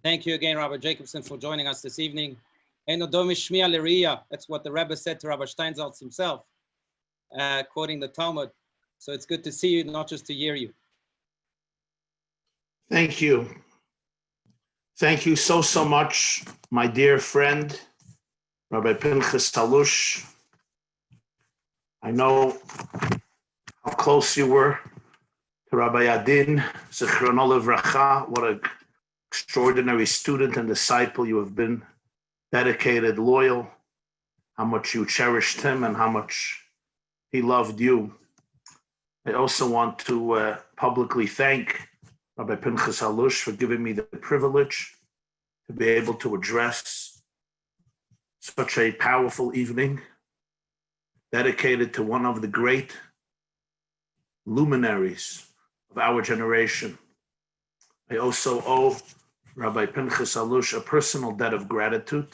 Thank you again, Rabbi Jacobson, for joining us this evening. That's what the Rebbe said to Rabbi Steinsaltz himself, quoting the Talmud. So it's good to see you, not just to hear you. Thank you. Thank you so much, my dear friend, Rabbi Pinchas Halush. I know how close you were to Rabbi Adin, Zichrono Livracha. What an extraordinary student and disciple you have been. Dedicated, loyal, how much you cherished him and how much he loved you. I also want to publicly thank Rabbi Pinchas Halush for giving me the privilege to be able to address such a powerful evening dedicated to one of the great luminaries of our generation. I also owe Rabbi Pinchas Halush a personal debt of gratitude.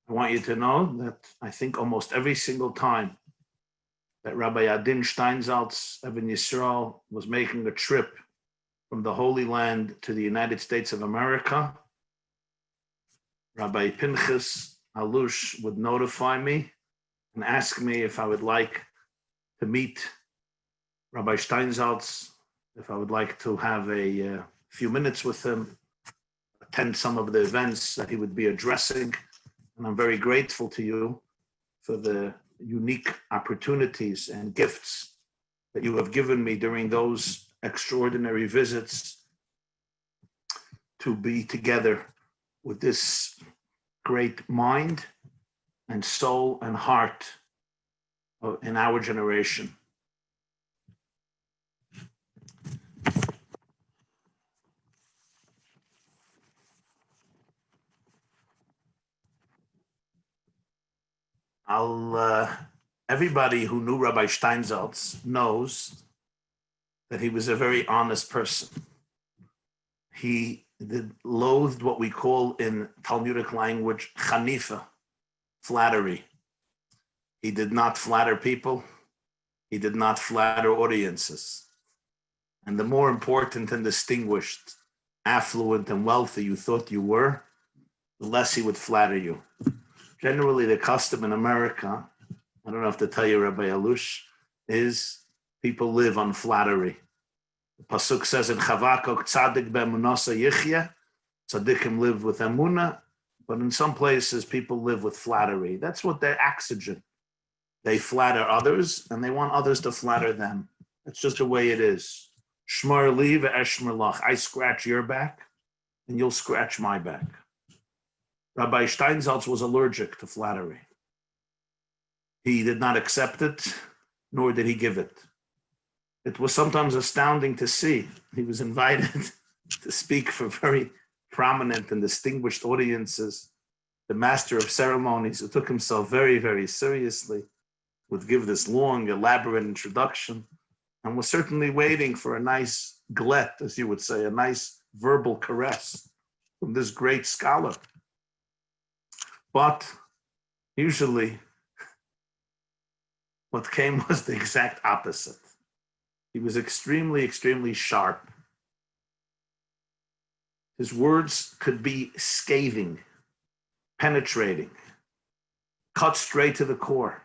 I want you to know that I think almost every single time that Rabbi Adin Steinsaltz Even-Israel was making a trip from the Holy Land to the United States of America, Rabbi Pinchas Halush would notify me and ask me if I would like to meet Rabbi Steinsaltz, if I would like to have a few minutes with him, attend some of the events that he would be addressing. And I'm very grateful to you for the unique opportunities and gifts that you have given me during those extraordinary visits to be together with this great mind and soul and heart in our generation. Everybody who knew Rabbi Steinsaltz knows that he was a very honest person. He loathed what we call in Talmudic language, chanifa, flattery. He did not flatter people. He did not flatter audiences. And the more important and distinguished, affluent and wealthy you thought you were, the less he would flatter you. Generally, the custom in America, I don't have to tell you, Rabbi Halush, is people live on flattery. The Pasuk says in Chavakok, Tzadik be'emunasa yichya, Tzadikim live with emunah, but in some places people live with flattery. That's what their oxygen. They flatter others and they want others to flatter them. That's just the way it is. Shmar li ve'eshmar lach. I scratch your back and you'll scratch my back. Rabbi Steinsaltz was allergic to flattery. He did not accept it, nor did he give it. It was sometimes astounding to see. He was invited to speak for very prominent and distinguished audiences. The master of ceremonies, who took himself very, very seriously, would give this long, elaborate introduction and was certainly waiting for a nice glet, as you would say, a nice verbal caress from this great scholar. But usually what came was the exact opposite. He was extremely, extremely sharp. His words could be scathing, penetrating, cut straight to the core.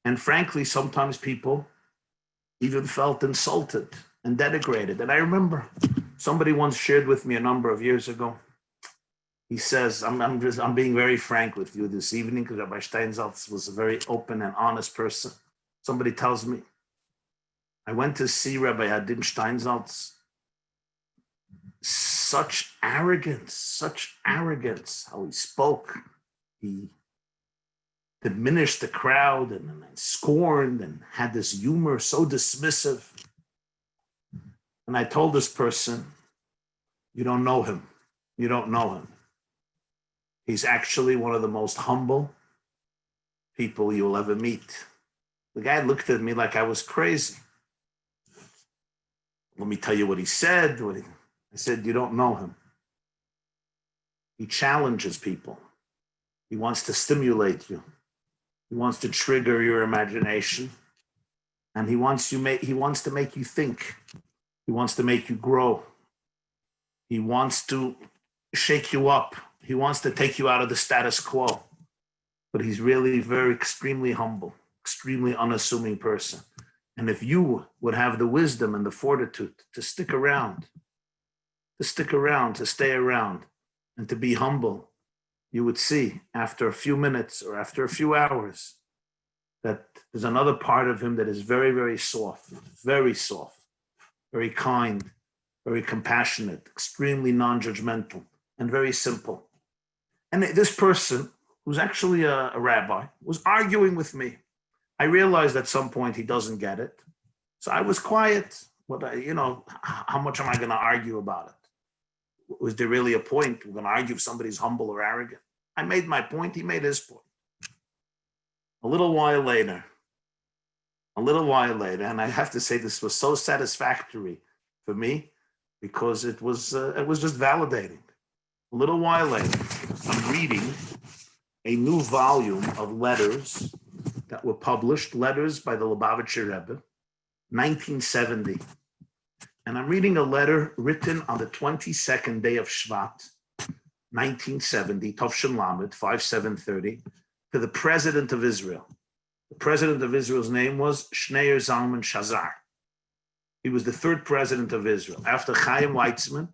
And frankly, sometimes people even felt insulted and denigrated. And I remember somebody once shared with me a number of years ago. He says, I'm being very frank with you this evening because Rabbi Steinsaltz was a very open and honest person. Somebody tells me, I went to see Rabbi Adin Steinsaltz. Such arrogance, how he spoke. He diminished the crowd and scorned and had this humor so dismissive. And I told this person, you don't know him. You don't know him. He's actually one of the most humble people you'll ever meet. The guy looked at me like I was crazy. Let me tell you what he said. I said, you don't know him. He challenges people. He wants to stimulate you. He wants to trigger your imagination. And he wants to make you think. He wants to make you grow. He wants to shake you up. He wants to take you out of the status quo. But he's really very extremely humble, extremely unassuming person. And if you would have the wisdom and the fortitude to stick around, to stay around, and to be humble, you would see after a few minutes or after a few hours that there's another part of him that is very, very soft, very kind, very compassionate, extremely non-judgmental, and very simple. And this person, who's actually a rabbi, was arguing with me. I realized at some point he doesn't get it. So I was quiet. How much am I going to argue about it? Was there really a point? We're going to argue if somebody's humble or arrogant. I made my point. He made his point. A little while later, and I have to say this was so satisfactory for me because it was just validating. A little while later, I'm reading a new volume of letters that were published, letters by the Lubavitcher Rebbe, 1970. And I'm reading a letter written on the 22nd day of Shvat, 1970, Tovshin Lamed, 5730, to the President of Israel. The President of Israel's name was Shneir Zalman Shazar. He was the third President of Israel. After Chaim Weizmann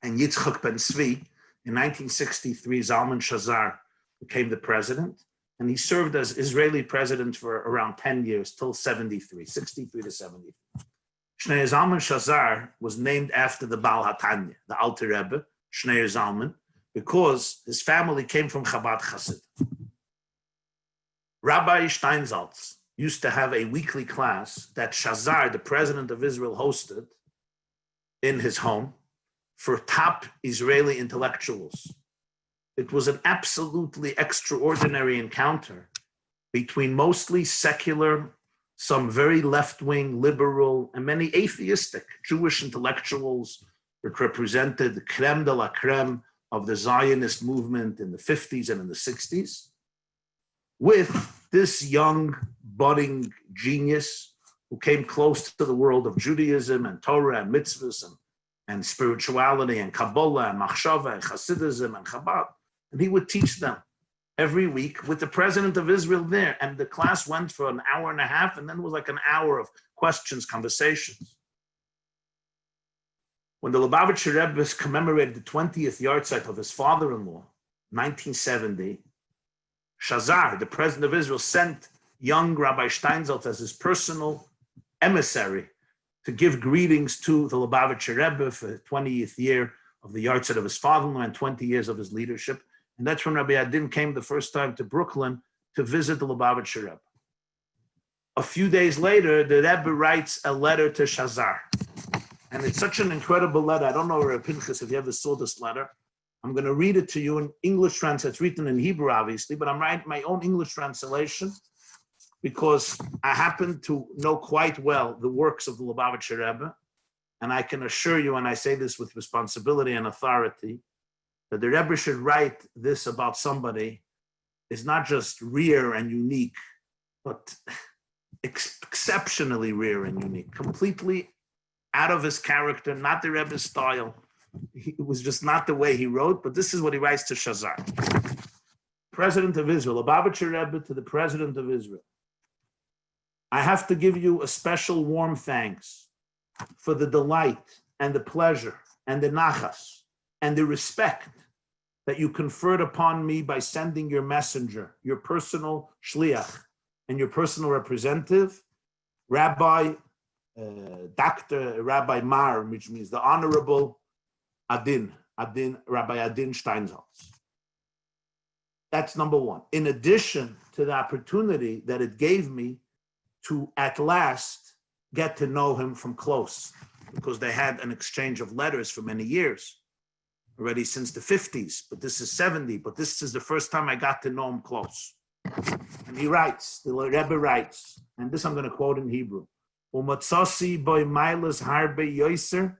and Yitzchak Ben Zvi, in 1963, Zalman Shazar became the president, and he served as Israeli president for around 10 years, till 63 to 73. Shneir Zalman Shazar was named after the Baal HaTanya, the Alter Rebbe, Shneir Zalman, because his family came from Chabad Chassid. Rabbi Steinsaltz used to have a weekly class that Shazar, the president of Israel, hosted in his home for top Israeli intellectuals. It was an absolutely extraordinary encounter between mostly secular, some very left-wing, liberal, and many atheistic Jewish intellectuals that represented the creme de la creme of the Zionist movement in the 50s and in the 60s, with this young, budding genius who came close to the world of Judaism and Torah and mitzvahs and spirituality and Kabbalah and Machshava and Hasidism and Chabad. And he would teach them every week with the president of Israel there. And the class went for an hour and a half, and then it was like an hour of questions, conversations. When the Lubavitcher Rebbe commemorated the 20th yahrzeit of his father-in-law, 1970, Shazar, the president of Israel, sent young Rabbi Steinsaltz as his personal emissary to give greetings to the Lubavitcher Rebbe for the 20th year of the yahrzeit of his father-in-law and 20 years of his leadership. And that's when Rabbi Adin came the first time to Brooklyn to visit the Lubavitcher Rebbe. A few days later, the Rebbe writes a letter to Shazar. And it's such an incredible letter. I don't know, Rabbi Pinchas, if you ever saw this letter. I'm going to read it to you in English translation. It's written in Hebrew, obviously, but I'm writing my own English translation because I happen to know quite well the works of the Lubavitcher Rebbe. And I can assure you, and I say this with responsibility and authority, that the Rebbe should write this about somebody is not just rare and unique, but exceptionally rare and unique, completely out of his character, not the Rebbe's style. It was just not the way he wrote, but this is what he writes to Shazar. President of Israel, Lubavitcher Rebbe to the President of Israel. I have to give you a special warm thanks for the delight and the pleasure and the nachas and the respect that you conferred upon me by sending your messenger, your personal shliach, and your personal representative, Rabbi Dr. Rabbi Mar, which means the Honorable Rabbi Adin Steinsaltz. That's number one. In addition to the opportunity that it gave me to at last get to know him from close, because they had an exchange of letters for many years, already since the 50s, but this is 70, but this is the first time I got to know him close. And he writes, the Rebbe writes, and this I'm going to quote in Hebrew, Umatsasi boy milas harbe yoiser,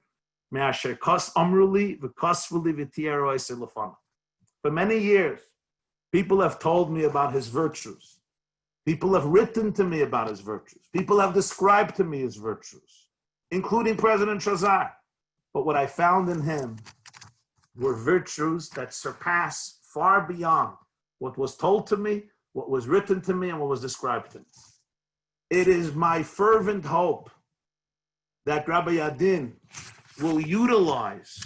me'asher kos amruli v'kosvuli v'tiar oiser lefana. For many years, people have told me about his virtues. People have written to me about his virtues. People have described to me his virtues, including President Shazar. But what I found in him were virtues that surpass far beyond what was told to me, what was written to me, and what was described to me. It is my fervent hope that Rabbi Adin will utilize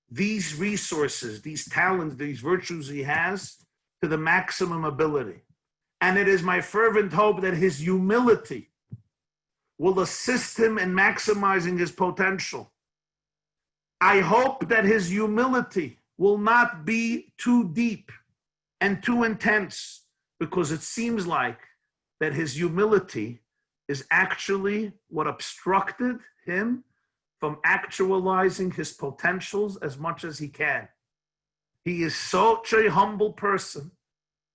these resources, these talents, these virtues he has to the maximum ability. And it is my fervent hope that his humility will assist him in maximizing his potential. I hope that his humility will not be too deep and too intense, because it seems like that his humility is actually what obstructed him from actualizing his potentials as much as he can. He is such a humble person,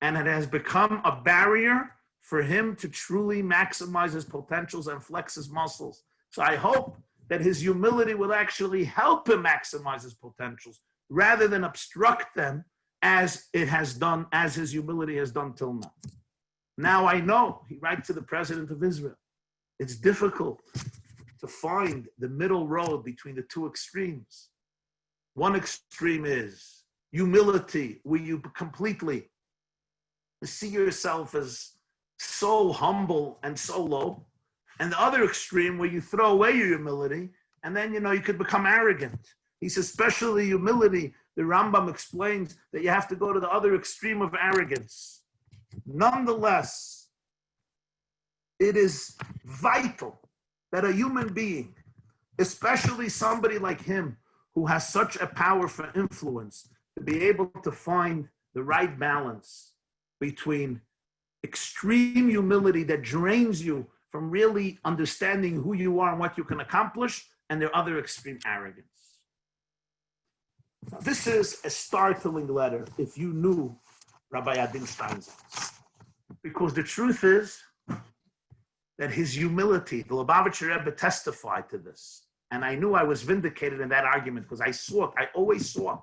and it has become a barrier for him to truly maximize his potentials and flex his muscles. So I hope that his humility will actually help him maximize his potentials rather than obstruct them as it has done, as his humility has done till now. Now I know, he writes to the President of Israel, it's difficult to find the middle road between the two extremes. One extreme is humility, where you completely see yourself as so humble and so low. And the other extreme where you throw away your humility and then, you could become arrogant. He says, especially humility, the Rambam explains that you have to go to the other extreme of arrogance. Nonetheless, it is vital that a human being, especially somebody like him, who has such a power for influence, to be able to find the right balance between extreme humility that drains you from really understanding who you are and what you can accomplish, and their other extreme arrogance. Now, this is a startling letter if you knew Rabbi Adin Steinsaltz, because the truth is that his humility, the Lubavitcher Rebbe testified to this, and I knew I was vindicated in that argument because I saw it. I always saw it.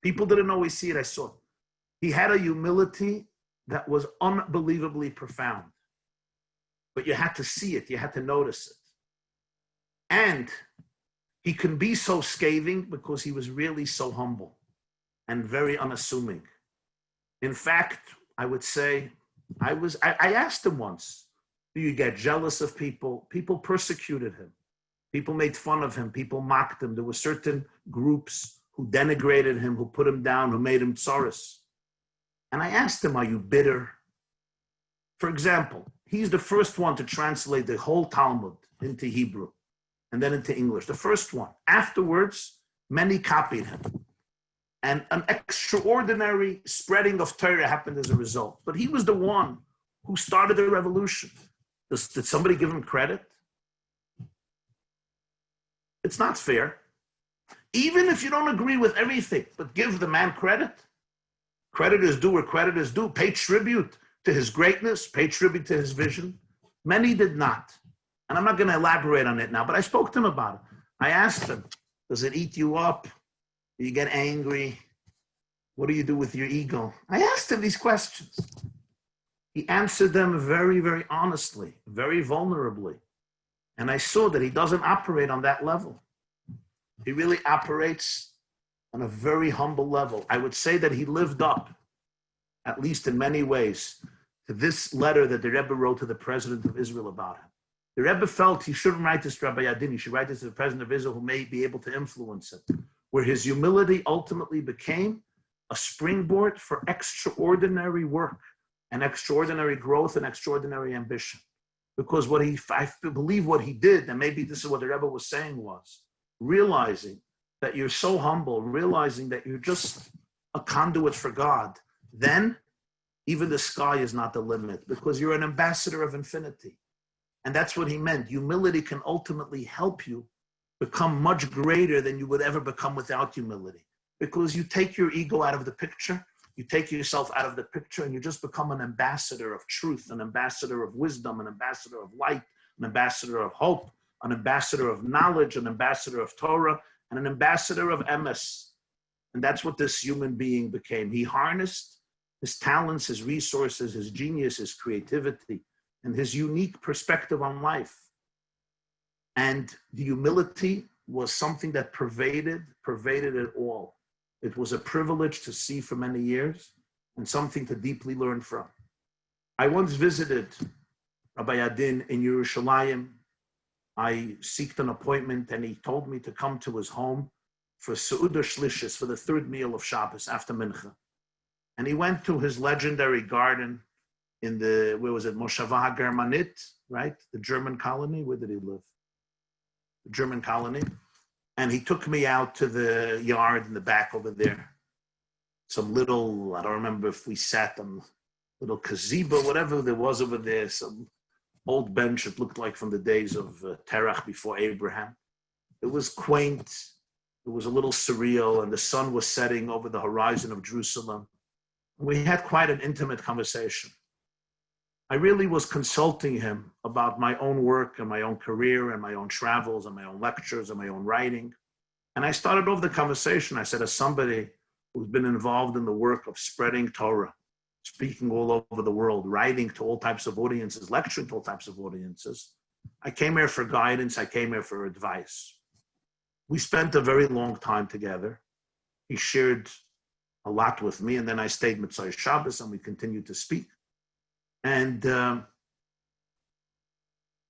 People didn't always see it. I saw it. He had a humility that was unbelievably profound. But you had to see it. You had to notice it. And he can be so scathing because he was really so humble and very unassuming. In fact, I would say, I asked him once, do you get jealous of people? People persecuted him. People made fun of him. People mocked him. There were certain groups who denigrated him, who put him down, who made him tsaros. And I asked him, are you bitter? For example, he's the first one to translate the whole Talmud into Hebrew and then into English. The first one. Afterwards, many copied him. And an extraordinary spreading of Torah happened as a result. But he was the one who started the revolution. Did somebody give him credit? It's not fair. Even if you don't agree with everything, but give the man credit. Credit is due where credit is due. Pay tribute to his greatness, pay tribute to his vision. Many did not. And I'm not going to elaborate on it now, but I spoke to him about it. I asked him, does it eat you up? Do you get angry? What do you do with your ego? I asked him these questions. He answered them very, very honestly, very vulnerably. And I saw that he doesn't operate on that level. He really operates on a very humble level. I would say that he lived up, at least in many ways, to this letter that the Rebbe wrote to the President of Israel about him. The Rebbe felt he shouldn't write this to Rabbi Adin, he should write this to the President of Israel who may be able to influence it, where his humility ultimately became a springboard for extraordinary work and extraordinary growth and extraordinary ambition. Because I believe what he did, and maybe this is what the Rebbe was saying, was realizing that you're so humble, realizing that you're just a conduit for God, then even the sky is not the limit because you're an ambassador of infinity. And that's what he meant. Humility can ultimately help you become much greater than you would ever become without humility, because you take your ego out of the picture, you take yourself out of the picture, and you just become an ambassador of truth, an ambassador of wisdom, an ambassador of light, an ambassador of hope, an ambassador of knowledge, an ambassador of Torah, and an ambassador of emes. And that's what this human being became. He harnessed his talents, his resources, his genius, his creativity, and his unique perspective on life. And the humility was something that pervaded it all. It was a privilege to see for many years and something to deeply learn from. I once visited Rabbi Adin in Yerushalayim. I sought an appointment and he told me to come to his home for Seudah Shlishis, for the third meal of Shabbos after Mincha. And he went to his legendary garden in the, where was it, Moshava Germanit, right? The German colony, where did he live? The German colony. And he took me out to the yard in the back over there. Some little, I don't remember if we sat on little gazebo, whatever there was over there, some old bench, it looked like from the days of Terach before Abraham. It was quaint, it was a little surreal, and the sun was setting over the horizon of Jerusalem. We had quite an intimate conversation. I really was consulting him about my own work and my own career and my own travels and my own lectures and my own writing. And I started off the conversation, I said, as somebody who's been involved in the work of spreading Torah, speaking all over the world, writing to all types of audiences, lecturing to all types of audiences, I came here for guidance, I came here for advice. We spent a very long time together. He shared a lot with me, and then I stayed Mitzvah Shabbos and we continued to speak. And a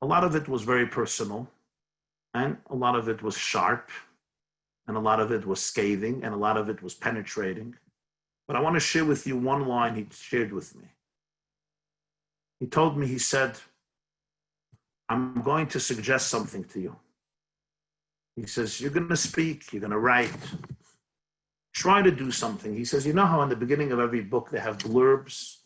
lot of it was very personal, and a lot of it was sharp, and a lot of it was scathing, and a lot of it was penetrating. But I want to share with you one line he shared with me. He told me, he said, I'm going to suggest something to you. He says, you're going to speak, you're going to write. Try to do something. He says, you know how in the beginning of every book they have blurbs?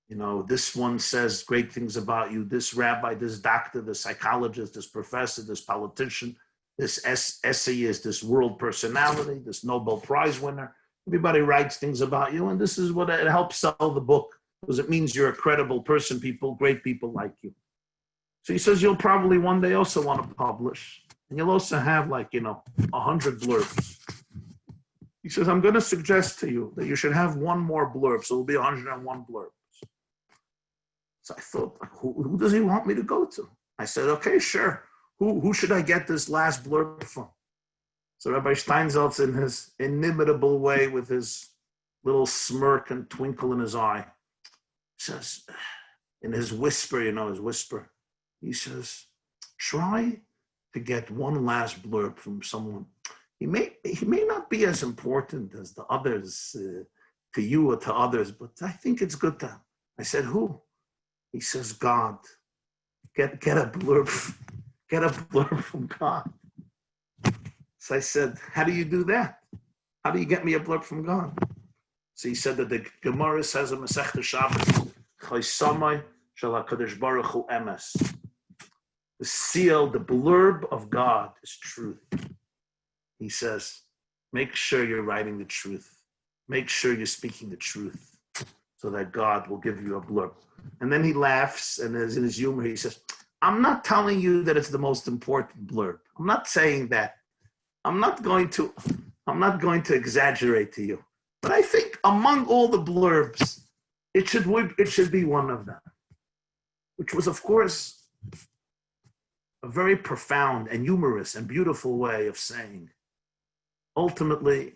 You know, this one says great things about you, this rabbi, this doctor, this psychologist, this professor, this politician, this essayist, this world personality, this Nobel Prize winner. Everybody writes things about you, and this is what it helps sell the book, because it means you're a credible person, great people like you. So he says, you'll probably one day also want to publish, and you'll also have 100 blurbs. He says, I'm going to suggest to you that you should have one more blurb, so it'll be 101 blurbs. So I thought, who does he want me to go to? I said, okay, sure. Who should I get this last blurb from? So Rabbi Steinsaltz, in his inimitable way, with his little smirk and twinkle in his eye, says, in his whisper, he says, try to get one last blurb from someone. He may not be as important as the others, to you or to others, but I think it's good to. I said, who? He says, God. Get a blurb from God. So I said, how do you do that? How do you get me a blurb from God? So he said that the Gemara says in Masechta Shabbos, Chaysamai shel HaKadosh Baruch Hu emes. The seal, the blurb of God is truth. He says, make sure you're writing the truth. Make sure you're speaking the truth so that God will give you a blurb. And then he laughs, and in his humor, he says, I'm not telling you that it's the most important blurb. I'm not saying that. I'm not going to exaggerate to you. But I think among all the blurbs, it should be one of them, which was, of course, a very profound and humorous and beautiful way of saying, ultimately,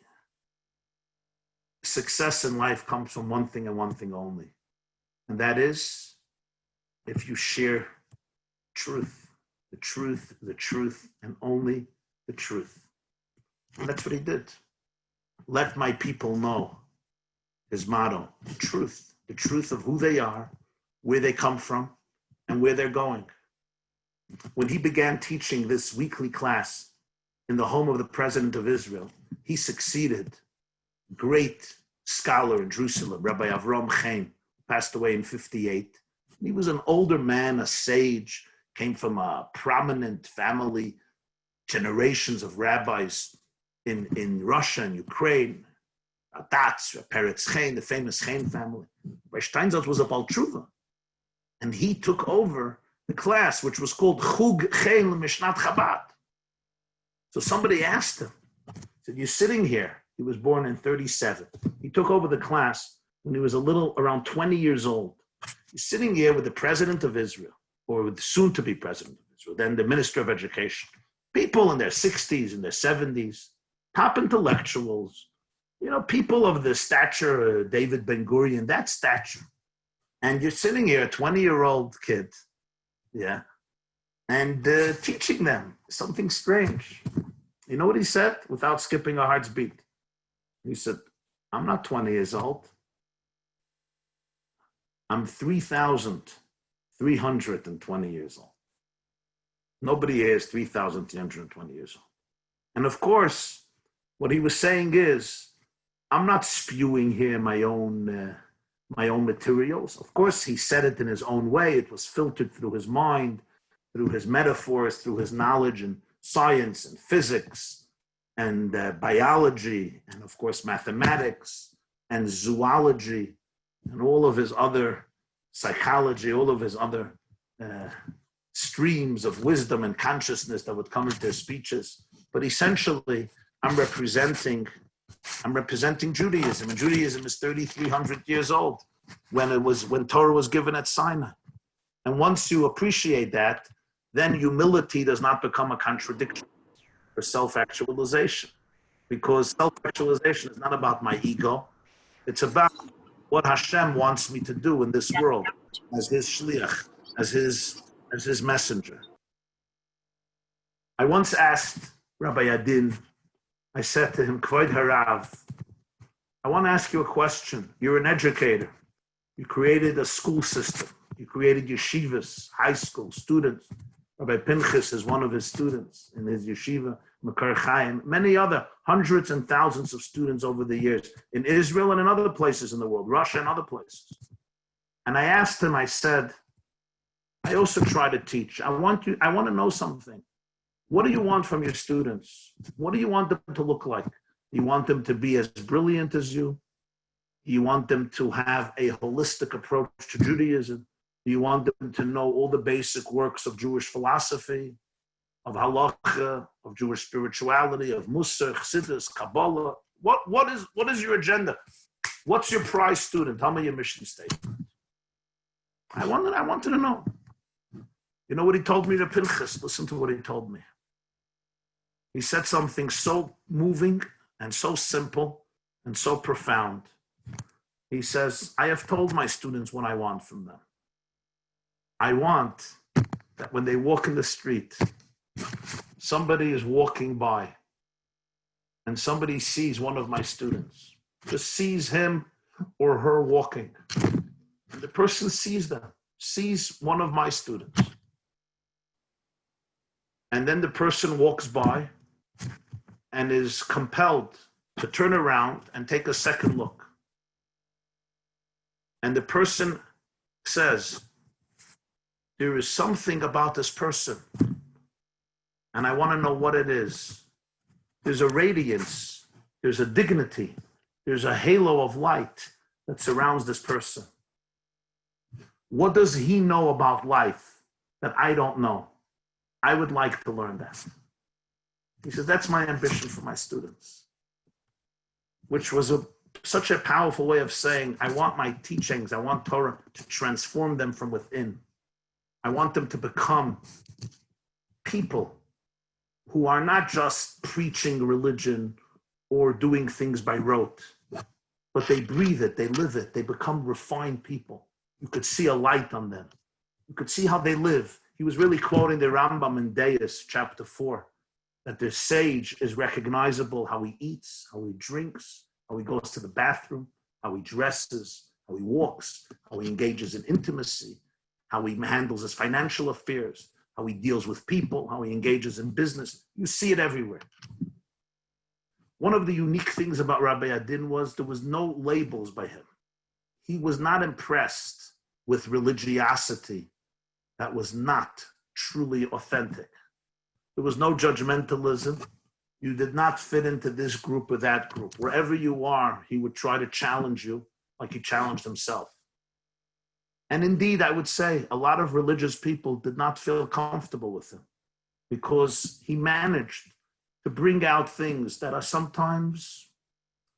success in life comes from one thing and one thing only. And that is, if you share truth, the truth, and only the truth. And that's what he did. Let my people know, his motto, the truth of who they are, where they come from, and where they're going. When he began teaching this weekly class in the home of the President of Israel, he succeeded great scholar in Jerusalem, Rabbi Avraham Chaim, passed away in 1958. He was an older man, a sage, came from a prominent family, generations of rabbis in Russia and Ukraine, Adatz, Peretz Chaim, the famous Chaim family. Rabbi Steinsaltz was a Baal Tshuva, and he took over the class, which was called Chug Chaim Mishnat Chabad. So somebody asked him, said, you're sitting here. He was born in 1937. He took over the class when he was around 20 years old. He's sitting here with the President of Israel, or with the soon-to-be President of Israel, then the Minister of Education. People in their 60s, in their 70s, top intellectuals, people of the stature, David Ben-Gurion, that stature. And you're sitting here, a 20-year-old kid, yeah, and teaching them something strange. You know what he said without skipping a heart's beat? He said, I'm not 20 years old. I'm 3,320 years old. Nobody here is 3,320 years old. And of course, what he was saying is, I'm not spewing here my own materials. Of course, he said it in his own way. It was filtered through his mind, through his metaphors, through his knowledge in science and physics and biology, and of course, mathematics and zoology and all of his other psychology, all of his other streams of wisdom and consciousness that would come into his speeches. But essentially, I'm representing Judaism, and Judaism is 3,300 years old when Torah was given at Sinai. And once you appreciate that, then humility does not become a contradiction for self-actualization, because self-actualization is not about my ego. It's about what Hashem wants me to do in this world as his shliach, as his messenger. I once asked Rabbi Adin, I said to him, Kvod Harav, I want to ask you a question. You're an educator. You created a school system. You created yeshivas, high school students. Rabbi Pinchas is one of his students in his yeshiva, Makar Chaim, many other hundreds and thousands of students over the years in Israel and in other places in the world, Russia and other places. And I asked him, I said, I also try to teach. I want to know something. What do you want from your students? What do you want them to look like? Do you want them to be as brilliant as you? Do you want them to have a holistic approach to Judaism? Do you want them to know all the basic works of Jewish philosophy, of halakha, of Jewish spirituality, of Musar, Chassidus, Kabbalah? What is your agenda? What's your prize student? Tell me your mission statement. I wanted to know. You know what he told me to Pinchas? Listen to what he told me. He said something so moving and so simple and so profound. He says, I have told my students what I want from them. I want that when they walk in the street, somebody is walking by and somebody sees one of my students, just sees him or her walking. And the person sees them, sees one of my students. And then the person walks by and is compelled to turn around and take a second look. And the person says, there is something about this person, and I want to know what it is. There's a radiance, there's a dignity, there's a halo of light that surrounds this person. What does he know about life that I don't know? I would like to learn that. He says, that's my ambition for my students, which was such a powerful way of saying, I want my teachings, I want Torah to transform them from within. I want them to become people who are not just preaching religion or doing things by rote, but they breathe it, they live it, they become refined people. You could see a light on them. You could see how they live. He was really quoting the Rambam in Deis, chapter 4, that the sage is recognizable, how he eats, how he drinks, how he goes to the bathroom, how he dresses, how he walks, how he engages in intimacy, how he handles his financial affairs, how he deals with people, how he engages in business. You see it everywhere. One of the unique things about Rabbi Adin was there was no labels by him. He was not impressed with religiosity that was not truly authentic. There was no judgmentalism. You did not fit into this group or that group. Wherever you are, he would try to challenge you like he challenged himself. And indeed, I would say a lot of religious people did not feel comfortable with him because he managed to bring out things that are sometimes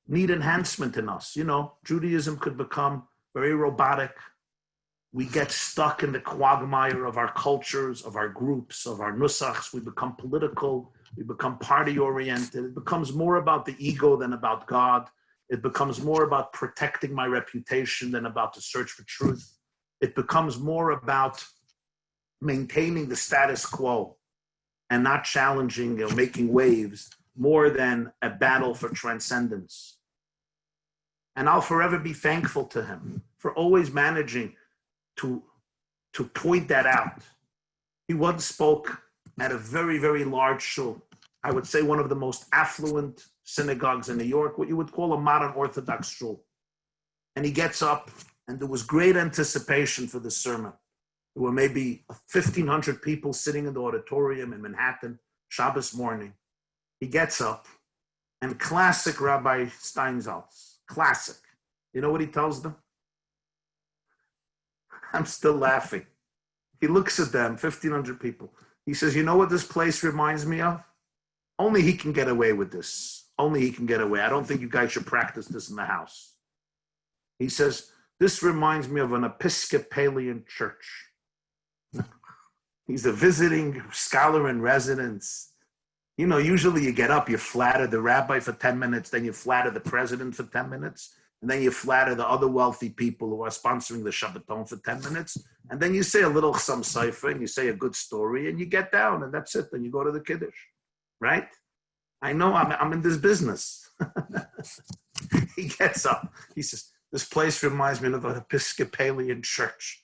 need enhancement in us. You know, Judaism could become very robotic, We get stuck in the quagmire of our cultures, of our groups, of our nusachs. We become political. We become party-oriented. It becomes more about the ego than about God. It becomes more about protecting my reputation than about the search for truth. It becomes more about maintaining the status quo and not challenging or making waves more than a battle for transcendence. And I'll forever be thankful to him for always managing to point that out. He once spoke at a very, very large shul. I would say one of the most affluent synagogues in New York, what you would call a modern Orthodox shul. And he gets up, and there was great anticipation for the sermon. There were maybe 1,500 people sitting in the auditorium in Manhattan, Shabbos morning. He gets up, and classic Rabbi Steinsaltz, classic. You know what he tells them? I'm still laughing. He looks at them, 1,500 people. He says, you know what this place reminds me of? Only he can get away with this. Only he can get away. I don't think you guys should practice this in the house. He says, this reminds me of an Episcopalian church. He's a visiting scholar in residence. You know, usually you get up, you flatter the rabbi for 10 minutes, then you flatter the president for 10 minutes, and then you flatter the other wealthy people who are sponsoring the Shabbaton for 10 minutes, and then you say a little some cipher, and you say a good story, and you get down, and that's it. Then you go to the Kiddush, right? I know I'm in this business. He gets up. He says, this place reminds me of an Episcopalian church.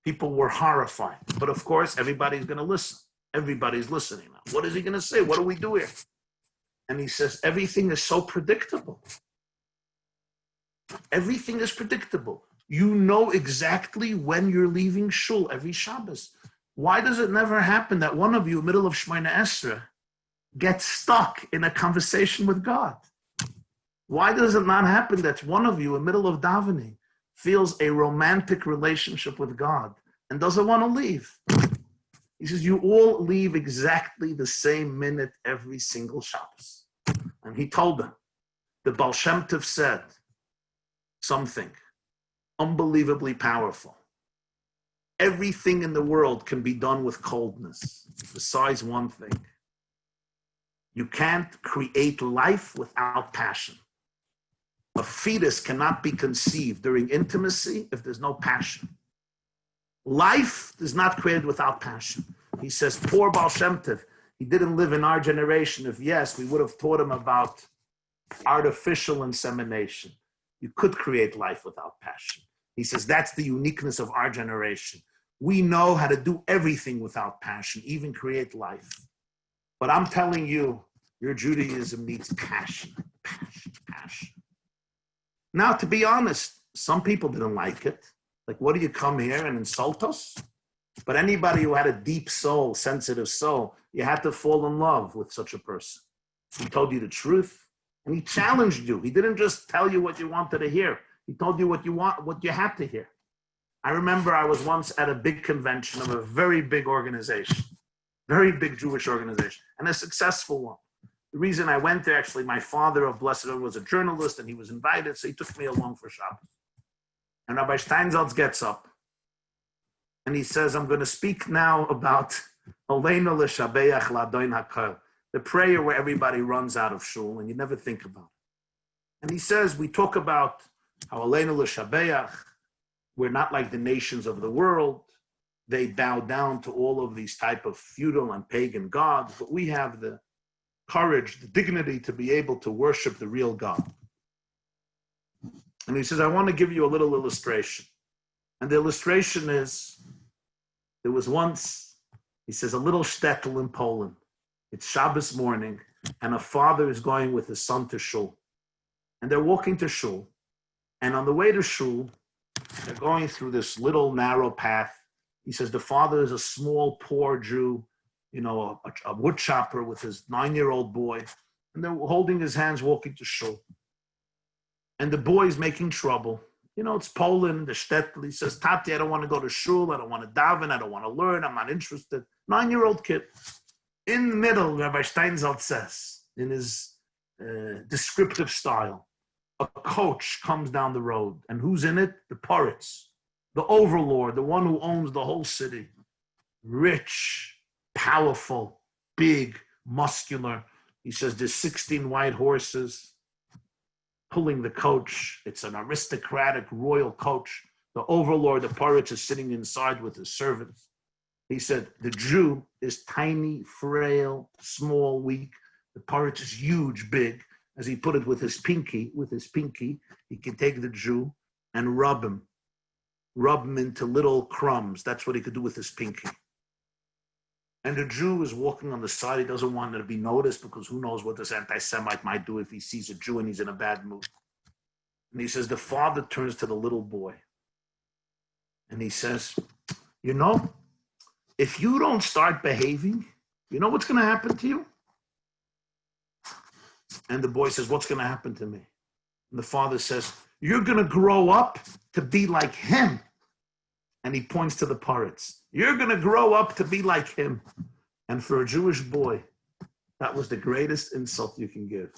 People were horrified. But of course, everybody's going to listen. Everybody's listening now. What is he going to say? What do we do here? And he says, everything is so predictable. Everything is predictable. You know exactly when you're leaving shul every Shabbos. Why does it never happen that one of you, middle of Shemona Esrei, gets stuck in a conversation with God? Why does it not happen that one of you, in the middle of davening, feels a romantic relationship with God and doesn't want to leave? He says, you all leave exactly the same minute every single Shabbos. And he told them, the Baal Shem Tov said something unbelievably powerful. Everything in the world can be done with coldness, besides one thing. You can't create life without passion. A fetus cannot be conceived during intimacy if there's no passion. Life is not created without passion. He says, poor Baal Shem Tov, he didn't live in our generation. If yes, we would have taught him about artificial insemination. You could create life without passion. He says, that's the uniqueness of our generation. We know how to do everything without passion, even create life. But I'm telling you, your Judaism needs passion, passion, passion. Now, to be honest, some people didn't like it. Like, what do you come here and insult us? But anybody who had a deep soul, sensitive soul, you had to fall in love with such a person. He told you the truth, and he challenged you. He didn't just tell you what you wanted to hear. He told you what you had to hear. I remember I was once at a big convention of a very big organization, very big Jewish organization, and a successful one. The reason I went there, actually, my father of Blessed was a journalist, and he was invited, so he took me along for Shabbos. And Rabbi Steinsaltz gets up, and he says, I'm going to speak now about Aleinu l'shabeach ladoin hakol, the prayer where everybody runs out of shul, and you never think about it. And he says, we talk about how Aleinu l'shabeach, we're not like the nations of the world. They bow down to all of these type of feudal and pagan gods, but we have the courage, the dignity to be able to worship the real God. And he says, I want to give you a little illustration. And the illustration is, there was once, he says, a little shtetl in Poland. It's Shabbos morning, and a father is going with his son to shul. And they're walking to shul. And on the way to shul, they're going through this little narrow path. He says, the father is a small, poor Jew, you know, a wood chopper with his 9-year-old boy. And they're holding his hands, walking to shul. And the boy's making trouble. You know, it's Poland, the shtetl. He says, Tati, I don't want to go to shul. I don't want to daven. I don't want to learn. I'm not interested. 9-year-old kid. In the middle, Rabbi Steinsaltz says, in his descriptive style, a coach comes down the road. And who's in it? The poritz. the overlord, the one who owns the whole city, rich, powerful, big, muscular. He says there's 16 white horses pulling the coach. It's an aristocratic royal coach. The overlord, the Paritz, is sitting inside with his servants. He said, the Jew is tiny, frail, small, weak. The Paritz is huge, big. As he put it, with his pinky, he can take the Jew and rub him into little crumbs. That's what he could do with his pinky. And the Jew is walking on the side. He doesn't want it to be noticed because who knows what this anti-Semite might do if he sees a Jew and he's in a bad mood. And he says, the father turns to the little boy and he says, you know, if you don't start behaving, you know what's going to happen to you? And the boy says, what's going to happen to me? And the father says, you're going to grow up to be like him. And he points to the Paritz. You're going to grow up to be like him. And for a Jewish boy, that was the greatest insult you can give.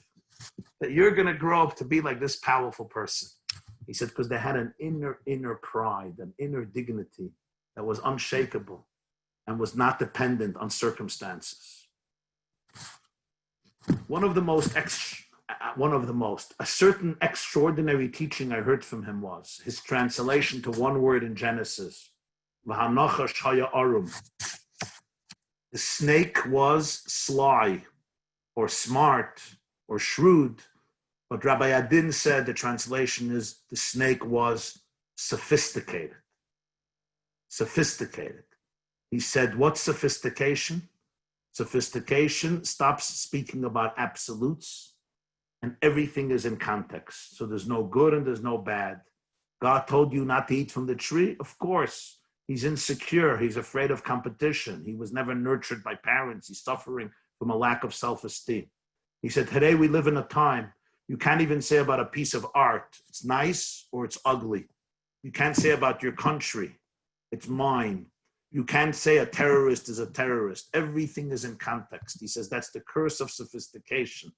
That you're going to grow up to be like this powerful person. He said, because they had an inner pride, an inner dignity that was unshakable and was not dependent on circumstances. A certain extraordinary teaching I heard from him was his translation to one word in Genesis. The snake was sly or smart or shrewd, but Rabbi Adin said the translation is the snake was sophisticated. Sophisticated. He said, what's sophistication? Sophistication stops speaking about absolutes and everything is in context. So there's no good and there's no bad. God told you not to eat from the tree? Of course. He's insecure. He's afraid of competition. He was never nurtured by parents. He's suffering from a lack of self-esteem. He said, today we live in a time you can't even say about a piece of art, it's nice or it's ugly. You can't say about your country, it's mine. You can't say a terrorist is a terrorist. Everything is in context. He says that's the curse of sophistication.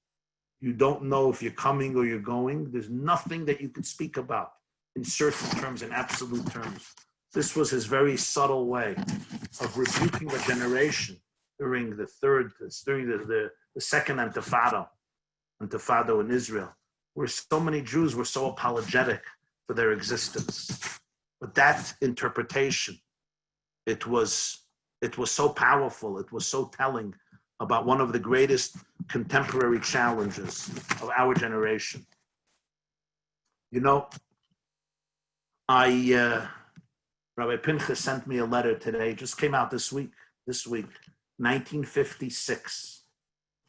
You don't know if you're coming or you're going. There's nothing that you could speak about in certain terms, in absolute terms. This was his very subtle way of rebuking a generation during the second intifada in Israel, where so many Jews were so apologetic for their existence. But that interpretation, it was so powerful, it was so telling about one of the greatest contemporary challenges of our generation. You know, Rabbi Pinchas sent me a letter today, just came out this week, 1956.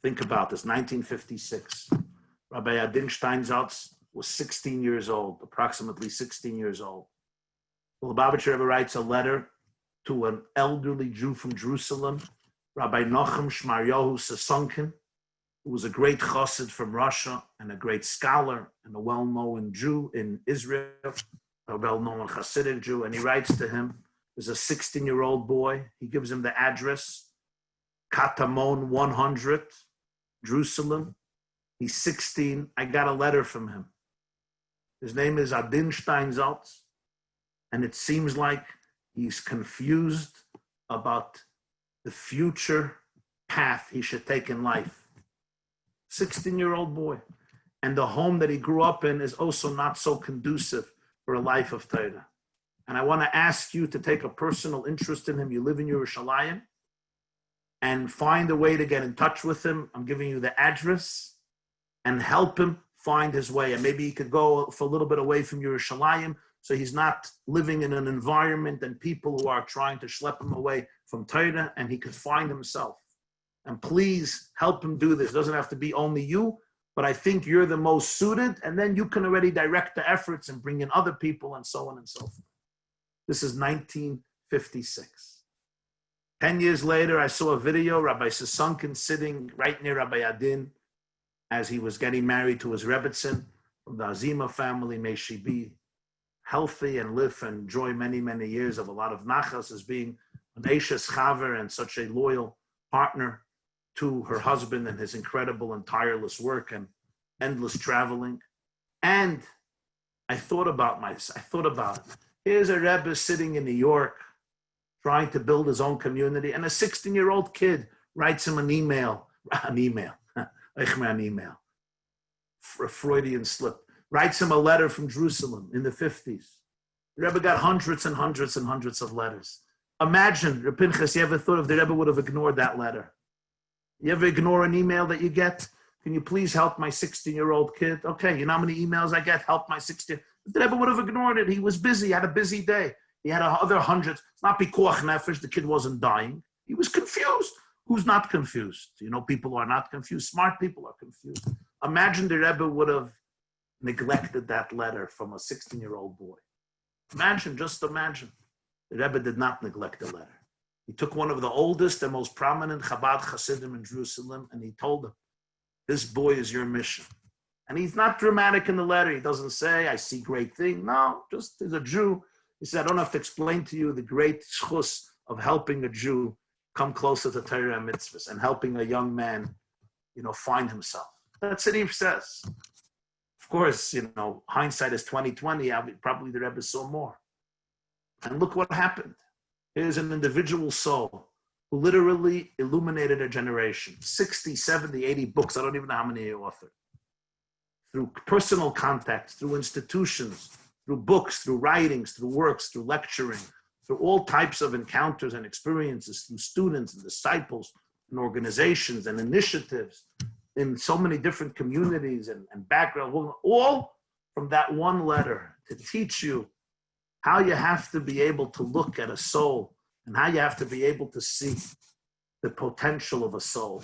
Think about this, 1956. Rabbi Adin Steinsaltz was 16 years old, approximately 16 years old. Well, the Lubavitcher Rebbe writes a letter to an elderly Jew from Jerusalem, Rabbi Nochem Shmaryahu Sasonkin, who was a great chassid from Russia and a great scholar and a well-known Jew in Israel, a well-known Hasidic Jew, and he writes to him, there's a 16-year-old boy, he gives him the address, Katamon 100, Jerusalem. He's 16. I got a letter from him. His name is Adin Steinsaltz, and it seems like he's confused about the future path he should take in life. 16-year-old boy. And the home that he grew up in is also not so conducive for a life of Torah. And I want to ask you to take a personal interest in him. You live in Yerushalayim, and find a way to get in touch with him. I'm giving you the address, and help him find his way. And maybe he could go for a little bit away from Yerushalayim, so he's not living in an environment and people who are trying to schlep him away from Torah, and he could find himself. And please help him do this. It doesn't have to be only you, but I think you're the most suited, and then you can already direct the efforts and bring in other people and so on and so forth. This is 1956. 10 years later, I saw a video, Rabbi Sasonkin sitting right near Rabbi Adin as he was getting married to his Rebbetzin from the Azima family. May she be healthy and live and enjoy many, many years of a lot of nachas as being an Eishes Chaver and such a loyal partner to her husband and his incredible and tireless work and endless traveling. And I thought about it. Here's a Rebbe sitting in New York, trying to build his own community, and a 16-year-old kid writes him an email, for a Freudian slip, writes him a letter from Jerusalem in the 50s. The Rebbe got hundreds and hundreds and hundreds of letters. Imagine, Reb Pinchas, you ever thought if the Rebbe would have ignored that letter? You ever ignore an email that you get? Can you please help my 16-year-old kid? Okay, you know how many emails I get? Help my 16. If the Rebbe would have ignored it, he was busy, he had a busy day. He had other hundreds. It's not pikuach nefesh, the kid wasn't dying. He was confused. Who's not confused? You know, people are not confused. Smart people are confused. Imagine the Rebbe would have neglected that letter from a 16-year-old boy. Imagine, just imagine. The Rebbe did not neglect the letter. He took one of the oldest and most prominent Chabad Hasidim in Jerusalem, and he told him, this boy is your mission. And he's not dramatic in the letter. He doesn't say, I see great things. No, just as a Jew, he said, I don't have to explain to you the great schus of helping a Jew come closer to Torah and mitzvahs and helping a young man, find himself. That's what he says. Of course, hindsight is 20/20. Probably the Rebbe saw more. And look what happened. Here's an individual soul who literally illuminated a generation. 60, 70, 80 books. I don't even know how many he authored. Through personal contacts, through institutions, through books, through writings, through works, through lecturing, through all types of encounters and experiences, through students and disciples and organizations and initiatives in so many different communities and backgrounds, all from that one letter to teach you how you have to be able to look at a soul and how you have to be able to see the potential of a soul.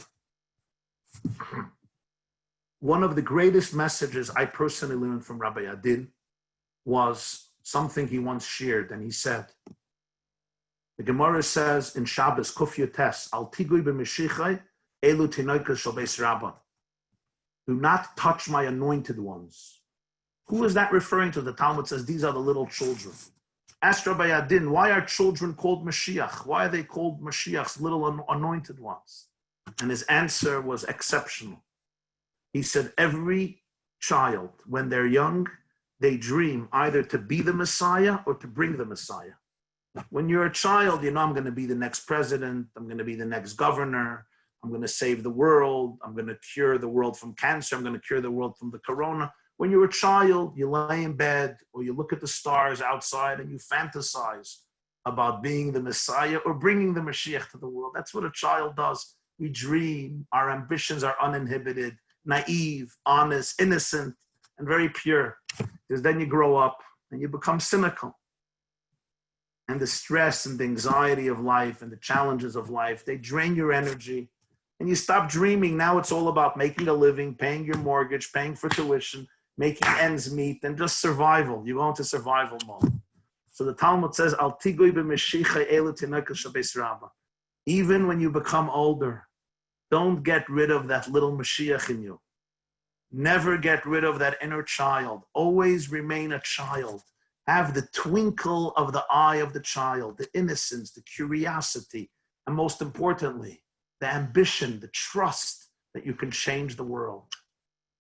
One of the greatest messages I personally learned from Rabbi Adin was something he once shared, and he said, the Gemara says in Shabbos, Kuf Yotes, Al Tigui b'Mashiachai, Elu Tinoikas Shel Beis Rabba. Do not touch my anointed ones. Who is that referring to? The Talmud says these are the little children. Ask Rabbi Adin, why are children called Mashiach? Why are they called Mashiachs, little anointed ones? And his answer was exceptional. He said, every child, when they're young, they dream either to be the Messiah or to bring the Messiah. When you're a child, I'm going to be the next president. I'm going to be the next governor. I'm going to save the world. I'm going to cure the world from cancer. I'm going to cure the world from the corona. When you're a child, you lay in bed or you look at the stars outside and you fantasize about being the Messiah or bringing the Mashiach to the world. That's what a child does. We dream. Our ambitions are uninhibited, naive, honest, innocent, and very pure. Because then you grow up and you become cynical. And the stress and the anxiety of life and the challenges of life, they drain your energy. And you stop dreaming. Now it's all about making a living, paying your mortgage, paying for tuition, making ends meet, and just survival. You go into survival mode. So the Talmud says, Al tigui b'Mashiachai elu tinoikas shel Beis Rabba. Even when you become older, don't get rid of that little Mashiach in you. Never get rid of that inner child. Always remain a child. Have the twinkle of the eye of the child, the innocence, the curiosity, and most importantly, the ambition, the trust that you can change the world.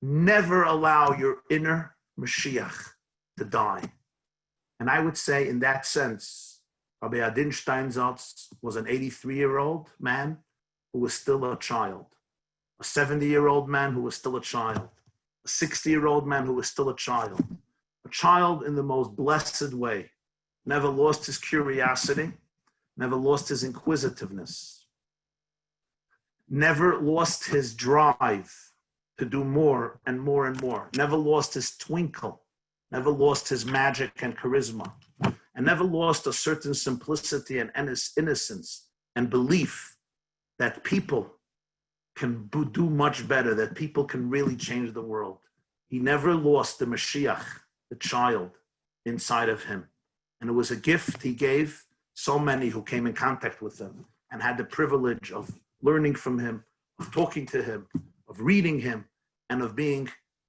Never allow your inner Mashiach to die. And I would say in that sense, Rabbi Adin Steinsaltz was an 83-year-old man who was still a child, a 70-year-old man who was still a child, a 60-year-old man who was still a child in the most blessed way, never lost his curiosity, never lost his inquisitiveness, never lost his drive to do more and more and more, never lost his twinkle, never lost his magic and charisma, and never lost a certain simplicity and innocence and belief that people can do much better, that people can really change the world. He never lost the Mashiach, the child inside of him. And it was a gift he gave so many who came in contact with him and had the privilege of learning from him, of talking to him, of reading him, and of being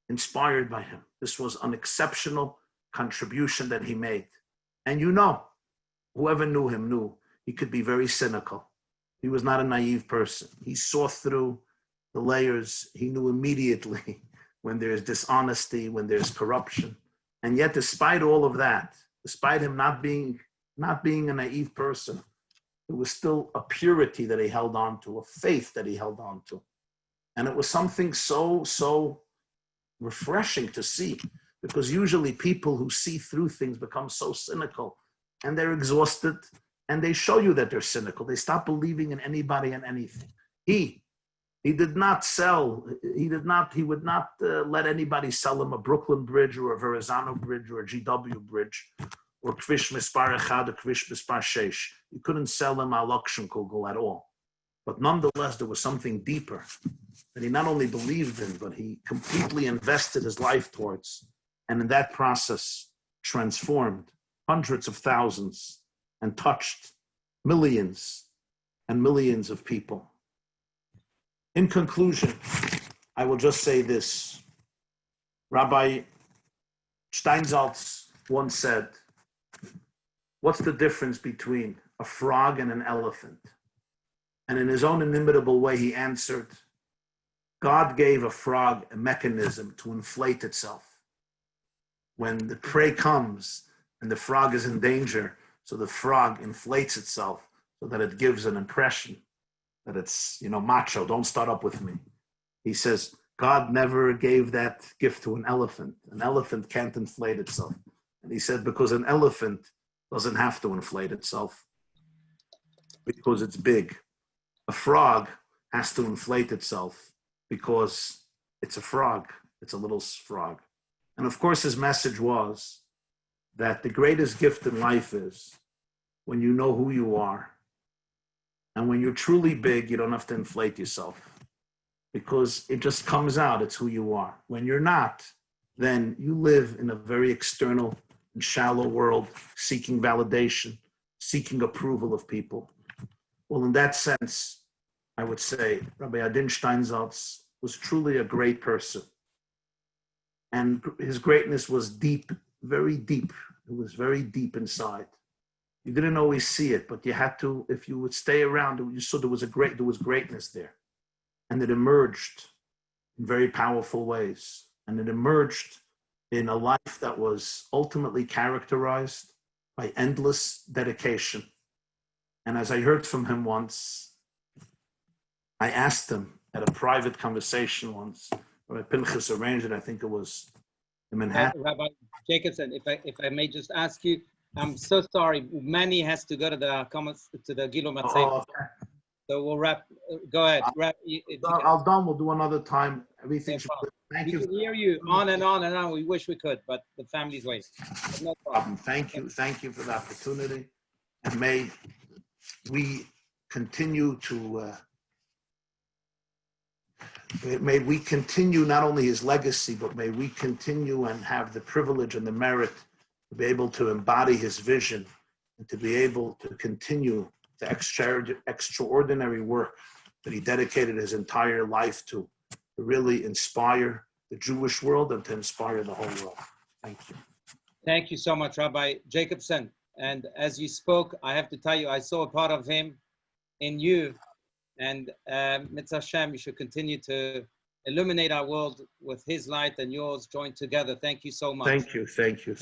inspired by him. This was an exceptional contribution that he made. And whoever knew him knew he could be very cynical. He was not a naive person. He saw through the layers. He knew immediately when there's dishonesty, when there's corruption. And yet, despite all of that, despite him not being a naive person, it was still a purity that he held on to, a faith that he held on to. And it was something so refreshing to see, because usually people who see through things become so cynical, and they're exhausted, and they show you that they're cynical. They stop believing in anybody and anything. He did not sell, he would not let anybody sell him a Brooklyn Bridge or a Verrazano Bridge or a GW Bridge or Kvish Mispar Echad or Kvish Mispar Sheish. You couldn't sell him a Lokschenkugel at all. But nonetheless, there was something deeper that he not only believed in, but he completely invested his life towards. And in that process, transformed hundreds of thousands and touched millions and millions of people. In conclusion, I will just say this. Rabbi Steinsaltz once said, what's the difference between a frog and an elephant? And in his own inimitable way, he answered, God gave a frog a mechanism to inflate itself. When the prey comes and the frog is in danger, so the frog inflates itself so that it gives an impression that it's, macho, don't start up with me. He says, God never gave that gift to an elephant. An elephant can't inflate itself. And he said, because an elephant doesn't have to inflate itself because it's big. A frog has to inflate itself because it's a frog. It's a little frog. And of course, his message was that the greatest gift in life is when you know who you are. And when you're truly big, you don't have to inflate yourself because it just comes out. It's who you are. When you're not, then you live in a very external and shallow world, seeking validation, seeking approval of people. Well, in that sense, I would say Rabbi Adin Steinsaltz was truly a great person. And his greatness was deep, very deep. It was very deep inside. You didn't always see it, but you had to, if you would stay around, you saw there was greatness there. And it emerged in very powerful ways. And it emerged in a life that was ultimately characterized by endless dedication. And as I heard from him once, I asked him at a private conversation once, Rabbi Pinchas arranged it, I think it was in Manhattan. Rabbi Jacobson, if I may just ask you, I'm so sorry. Manny has to go to the comments to the Gilo Matzeh. Okay. So we'll wrap. Go ahead. Wrap. I'll done. We'll do another time. Everything should. Thank you. We can hear you on and on and on. We wish we could, but the family's waiting. No problem. Thank you. Thank you for the opportunity, and may we continue to. May we continue not only his legacy, but may we continue and have the privilege and the merit to be able to embody his vision and to be able to continue the extraordinary work that he dedicated his entire life to really inspire the Jewish world and to inspire the whole world. Thank you. Thank you so much, Rabbi Jacobson. And as you spoke, I have to tell you, I saw a part of him in you. And Mitzvah Hashem, you should continue to illuminate our world with his light and yours joined together. Thank you so much. Thank you. Thank you.